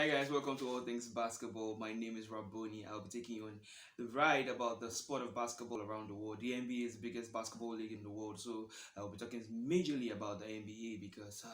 Hi guys, welcome to All Things Basketball. My name is Rabony. I'll be taking you on the ride about the sport of basketball around the world. The NBA is the biggest basketball league in the world, so I'll be talking majorly about the NBA because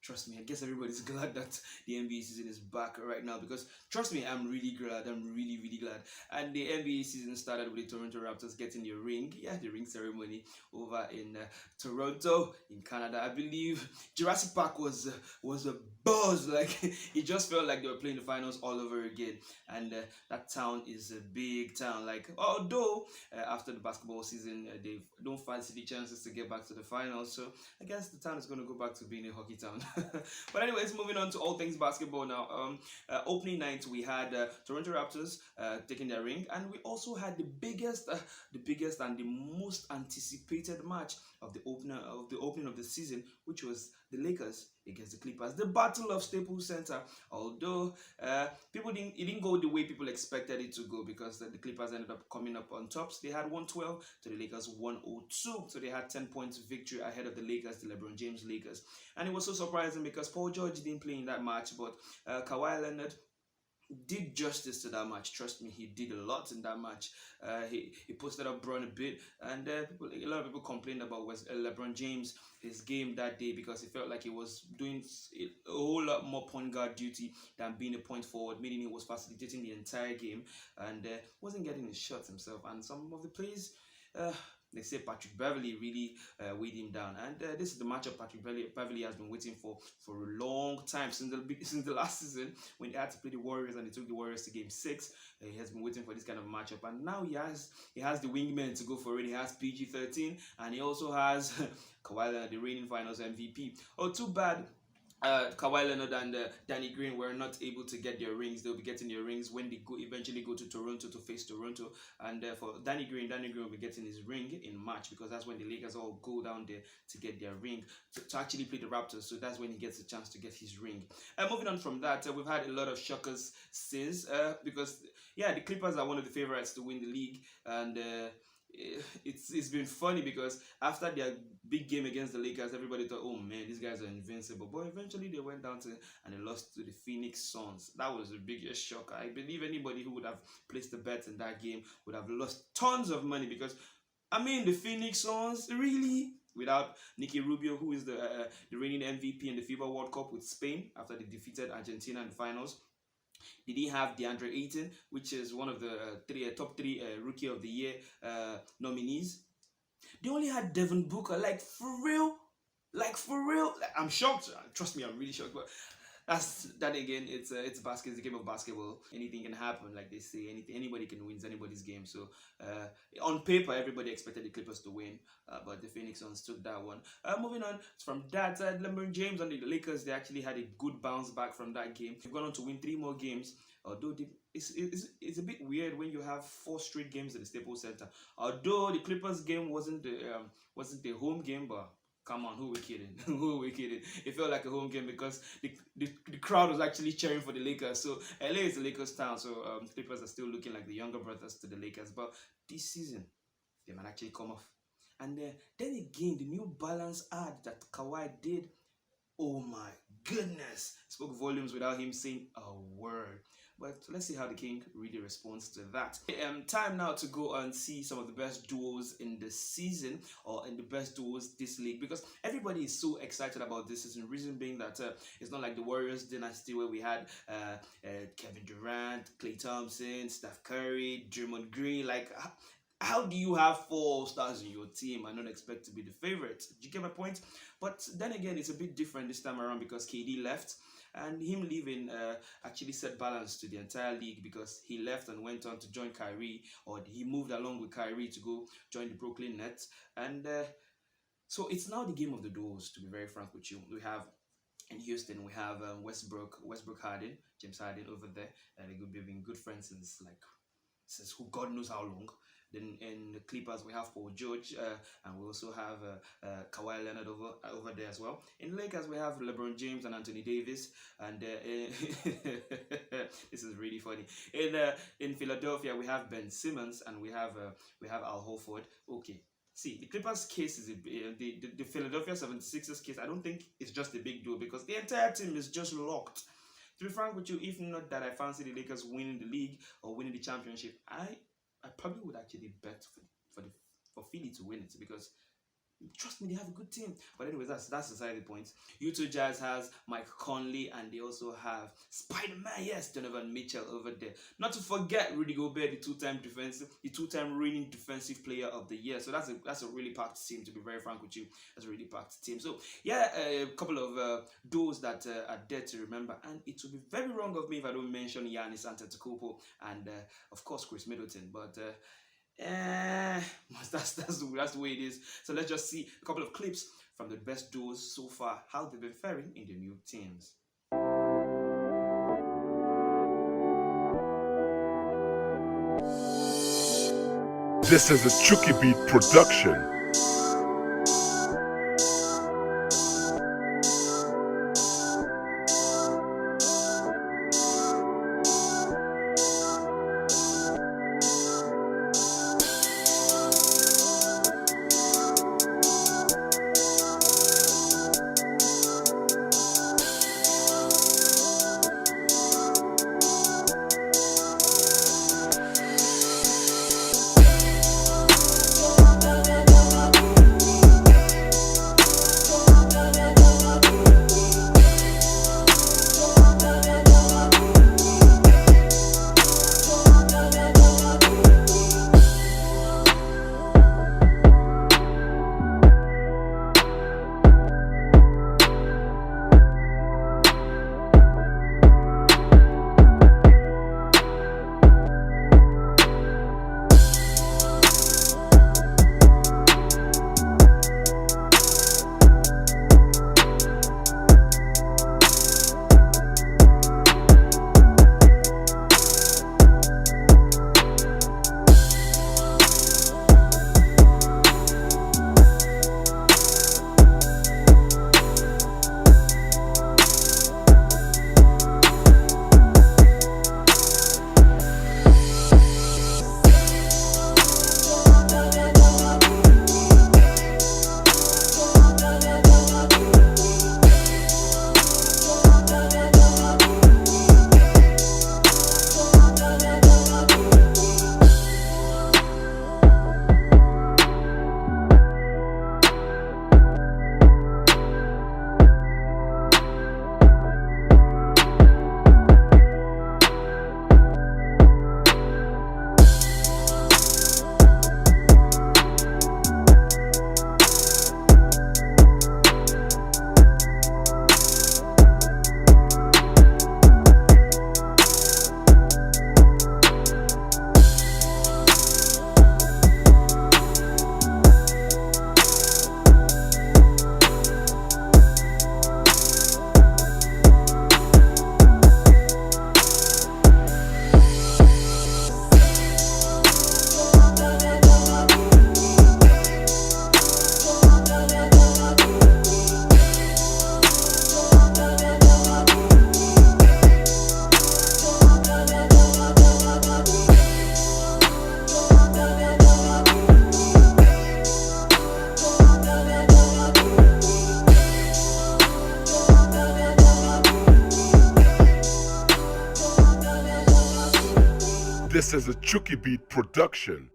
trust me, I guess everybody's glad that the NBA season is back right now because trust me, I'm really glad. I'm really glad. And the NBA season started with the Toronto Raptors getting the ring, the ring ceremony over in Toronto in Canada. I believe Jurassic Park was a buzz. Like it just felt like they were playing the finals all over again. And that town is a big town. Like although after the basketball season, they don't fancy the chances to get back to the finals. So I guess the town is going to go back to being a hockey town. But anyways, moving on to all things basketball now. Opening night we had Toronto Raptors taking their ring, and we also had the biggest and the most anticipated match of the opening of the season, which was the Lakers against the Clippers, the Battle of Staples Center. Although it didn't go the way people expected it to go because the Clippers ended up coming up on top. So they had 112 to the Lakers 102, so they had 10 points victory ahead of the Lakers, the LeBron James Lakers. And it was so surprising because Paul George didn't play in that match, but Kawhi Leonard did justice to that match. Trust me, he did a lot in that match. He posted up Braun a bit, and a lot of people complained about LeBron James, his game that day, because he felt like he was doing a whole lot more point guard duty than being a point forward, meaning he was facilitating the entire game and wasn't getting his shots himself. And some of the plays, they say Patrick Beverley really weighed him down, and this is the matchup Patrick Beverley has been waiting for a long time since the last season when they had to play the Warriors and they took the Warriors to Game 6. He has been waiting for this kind of matchup, and now he has the wingman to go for it. He has PG-13, and he also has Kawhi Leonard, the reigning Finals MVP. Oh, too bad. Kawhi Leonard and Danny Green were not able to get their rings. They'll be getting their rings when they eventually go to Toronto to face Toronto. And for Danny Green will be getting his ring in March because that's when the Lakers all go down there to get their ring to actually play the Raptors. So that's when he gets a chance to get his ring. Moving on from that, we've had a lot of shockers since because the Clippers are one of the favorites to win the league, and it's been funny because after their big game against the Lakers, everybody thought, oh man, these guys are invincible. But eventually they went down and they lost to the Phoenix Suns. That was the biggest shocker. I believe anybody who would have placed a bet in that game would have lost tons of money because, I mean, the Phoenix Suns, really? Without Nicky Rubio, who is the reigning MVP in the FIBA World Cup with Spain after they defeated Argentina in the finals. They didn't have DeAndre Ayton, which is one of the top three Rookie of the Year nominees. They only had Devin Booker, like for real. Like, I'm shocked. Trust me, I'm really shocked. But that again. It's basketball. It's a game of basketball. Anything can happen, like they say. Anybody can win anybody's game. So on paper, everybody expected the Clippers to win, but the Phoenix Suns took that one. Moving on from that, LeBron James and the Lakers, they actually had a good bounce back from that game. They've gone on to win 3 more games. Although it's a bit weird when you have 4 straight games at the Staples Center. Although the Clippers game wasn't the home game, but come on, who we kidding? Who we kidding? It felt like a home game because the crowd was actually cheering for the Lakers. So LA is the Lakers town, so Clippers are still looking like the younger brothers to the Lakers. But this season, they might actually come off. And then again, the New Balance ad that Kawhi did, oh my goodness, spoke volumes without him saying a word. But let's see how the King really responds to that. Time now to go and see some of the best duos in the season, or in the best duos this league, because everybody is so excited about this season. Reason being that it's not like the Warriors dynasty where we had Kevin Durant, Klay Thompson, Steph Curry, Draymond Green. Like, how do you have 4 All-Stars in your team and not expect to be the favorite? Do you get my point? But then again, it's a bit different this time around because KD left. And him leaving actually set balance to the entire league because he left and went on to join Kyrie, or he moved along with Kyrie to go join the Brooklyn Nets. And so it's now the game of the duos, to be very frank with you. We have in Houston, we have Westbrook Harden, James Harden over there, and they've been good friends since who God knows how long. Then in the Clippers, we have Paul George, and we also have Kawhi Leonard over there as well. In the Lakers, we have LeBron James and Anthony Davis, and this is really funny. In Philadelphia, we have Ben Simmons, and we have Al Horford. Okay, see, the Clippers case is the Philadelphia 76ers case. I don't think it's just a big deal because the entire team is just locked. To be frank with you, if not that I fancy the Lakers winning the league or winning the championship, I probably would actually bet for the for Philly to win it because trust me, they have a good team. But anyways, that's beside the point. Utah Jazz has Mike Conley, and they also have Spider-Man. Yes, Donovan Mitchell over there. Not to forget Rudy Gobert, the two-time reigning defensive player of the year. So that's a really packed team. To be very frank with you, that's a really packed team. So yeah, a couple of those that are there to remember. And it would be very wrong of me if I don't mention Giannis Antetokounmpo and of course Chris Middleton. But Eh, that's the way it is. So let's just see a couple of clips from the best duos so far, how they've been faring in the new teams. This is a Chucky Beat production. This is a Chucky Beat production.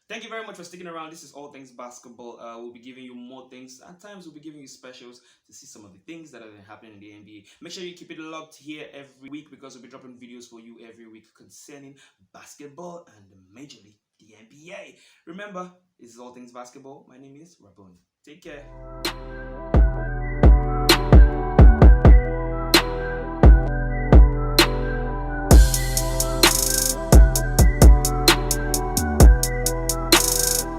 Thank you very much for sticking around. This is All Things Basketball. We'll be giving you more things. At times, we'll be giving you specials to see some of the things that are happening in the NBA. Make sure you keep it locked here every week because we'll be dropping videos for you every week concerning basketball and majorly the NBA. Remember, this is All Things Basketball. My name is Rabony. Take care.